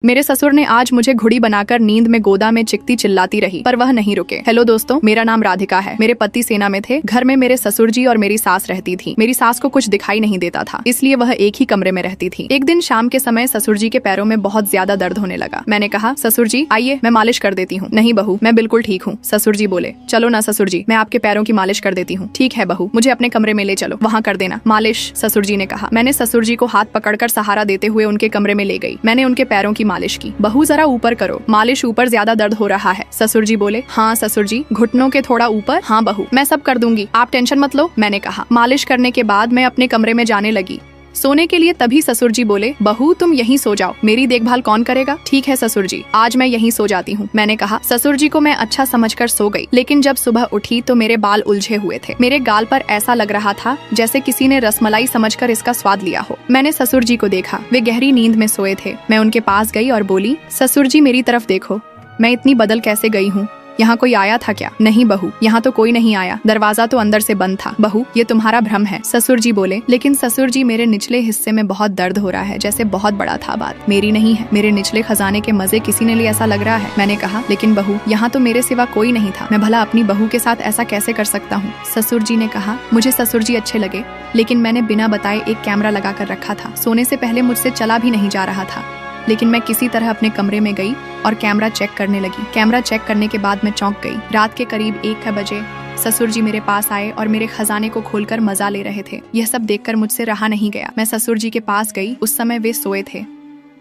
मेरे ससुर ने आज मुझे घुड़ी बनाकर नींद में गोदा में चिकती चिल्लाती रही, पर वह नहीं रुके। हेलो दोस्तों, मेरा नाम राधिका है। मेरे पति सेना में थे। घर में मेरे ससुर जी और मेरी सास रहती थी। मेरी सास को कुछ दिखाई नहीं देता था, इसलिए वह एक ही कमरे में रहती थी। एक दिन शाम के समय ससुर जी के पैरों में बहुत ज्यादा दर्द होने लगा। मैंने कहा, ससुर जी आइए, मैं मालिश कर देती हूँ। नहीं बहू, मैं बिल्कुल ठीक हूँ। ससुर जी बोले, चलो ना ससुर जी, मैं आपके पैरों की मालिश कर देती हूँ। ठीक है बहू, मुझे अपने कमरे में ले चलो, वहाँ कर देना मालिश, ससुर जी ने कहा। मैंने ससुर जी को हाथ पकड़कर सहारा देते हुए उनके कमरे में ले गई। मैंने उनके पैरों की मालिश की। बहू जरा ऊपर करो, मालिश ऊपर ज्यादा दर्द हो रहा है। ससुर जी बोले, हाँ ससुर जी, घुटनों के थोड़ा ऊपर। हाँ बहू, मैं सब कर दूंगी, आप टेंशन मत लो, मैंने कहा। मालिश करने के बाद मैं अपने कमरे में जाने लगी सोने के लिए। तभी ससुर जी बोले, बहू तुम यहीं सो जाओ, मेरी देखभाल कौन करेगा? ठीक है ससुर जी, आज मैं यहीं सो जाती हूँ, मैंने कहा। ससुर जी को मैं अच्छा समझकर सो गई, लेकिन जब सुबह उठी तो मेरे बाल उलझे हुए थे। मेरे गाल पर ऐसा लग रहा था जैसे किसी ने रसमलाई समझकर इसका स्वाद लिया हो। मैंने ससुर जी को देखा, वे गहरी नींद में सोए थे। मैं उनके पास गई और बोली, ससुर जी मेरी तरफ देखो, मैं इतनी बदल कैसे गई हूँ? यहाँ कोई आया था क्या? नहीं बहू, यहाँ तो कोई नहीं आया, दरवाजा तो अंदर से बंद था। बहू, ये तुम्हारा भ्रम है। ससुर जी बोले, लेकिन ससुर जी मेरे निचले हिस्से में बहुत दर्द हो रहा है, जैसे बहुत बड़ा था। बात मेरी नहीं है, मेरे निचले खजाने के मजे किसी ने लिए ऐसा लग रहा है। मैंने कहा, लेकिन बहू, यहाँ तो मेरे सिवा कोई नहीं था, मैं भला अपनी बहू के साथ ऐसा कैसे कर सकता हूँ? ससुर जी ने कहा, मुझे ससुर जी अच्छे लगे, लेकिन मैंने बिना बताए एक कैमरा लगा कर रखा था। सोने से पहले मुझसे चला भी नहीं जा रहा था, लेकिन मैं किसी तरह अपने कमरे में गई और कैमरा चेक करने लगी। कैमरा चेक करने के बाद मैं चौंक गई। रात के करीब 1 बजे ससुर जी मेरे पास आए और मेरे खजाने को खोलकर मजा ले रहे थे। यह सब देखकर मुझसे रहा नहीं गया। मैं ससुर जी के पास गई, उस समय वे सोए थे।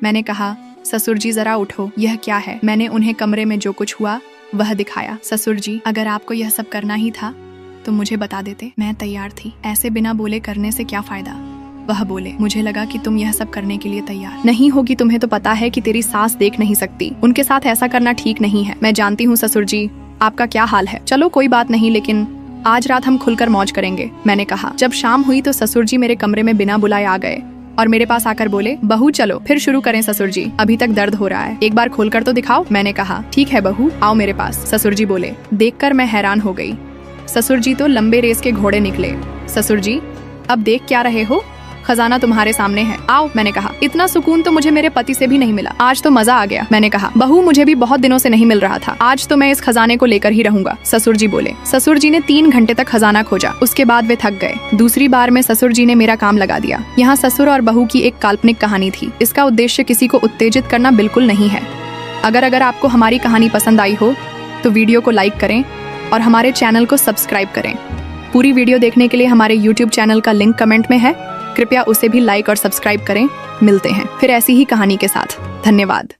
मैंने कहा, ससुर जी जरा उठो, यह क्या है? मैंने उन्हें कमरे में जो कुछ हुआ वह दिखाया। ससुर जी, अगर आपको यह सब करना ही था तो मुझे बता देते, मैं तैयार थी। ऐसे बिना बोले करने से क्या फायदा? वह बोले, मुझे लगा कि तुम यह सब करने के लिए तैयार नहीं होगी। तुम्हें तो पता है कि तेरी सास देख नहीं सकती, उनके साथ ऐसा करना ठीक नहीं है। मैं जानती हूँ ससुर जी आपका क्या हाल है। चलो कोई बात नहीं, लेकिन आज रात हम खुलकर मौज करेंगे, मैंने कहा। जब शाम हुई तो ससुर जी मेरे कमरे में बिना बुलाए आ गए और मेरे पास आकर बोले, बहू चलो फिर शुरू करें ससुर जी, अभी तक दर्द हो रहा है, एक बार खोलकर तो दिखाओ। मैंने कहा, ठीक है बहू, आओ मेरे पास। ससुर जी बोले। देखकर मैं हैरान हो गई। ससुर जी तो लंबे रेस के घोड़े निकले। ससुर जी, अब देख क्या रहे हो? खजाना तुम्हारे सामने है, आओ, मैंने कहा। इतना सुकून तो मुझे मेरे पति से भी नहीं मिला, आज तो मजा आ गया, मैंने कहा। बहू, मुझे भी बहुत दिनों से नहीं मिल रहा था, आज तो मैं इस खजाने को लेकर ही रहूंगा, ससुर जी बोले। ससुर जी ने 3 घंटे तक खजाना खोजा, उसके बाद वे थक गए। दूसरी बार में ससुर जी ने मेरा काम लगा दिया। यहाँ ससुर और बहू की एक काल्पनिक कहानी थी। इसका उद्देश्य किसी को उत्तेजित करना बिल्कुल नहीं है। अगर आपको हमारी कहानी पसंद आई हो तो वीडियो को लाइक करें और हमारे चैनल को सब्सक्राइब करें। पूरी वीडियो देखने के लिए हमारे YouTube चैनल का लिंक कमेंट में है, कृपया उसे भी लाइक और सब्सक्राइब करें। मिलते हैं फिर ऐसी ही कहानी के साथ। धन्यवाद।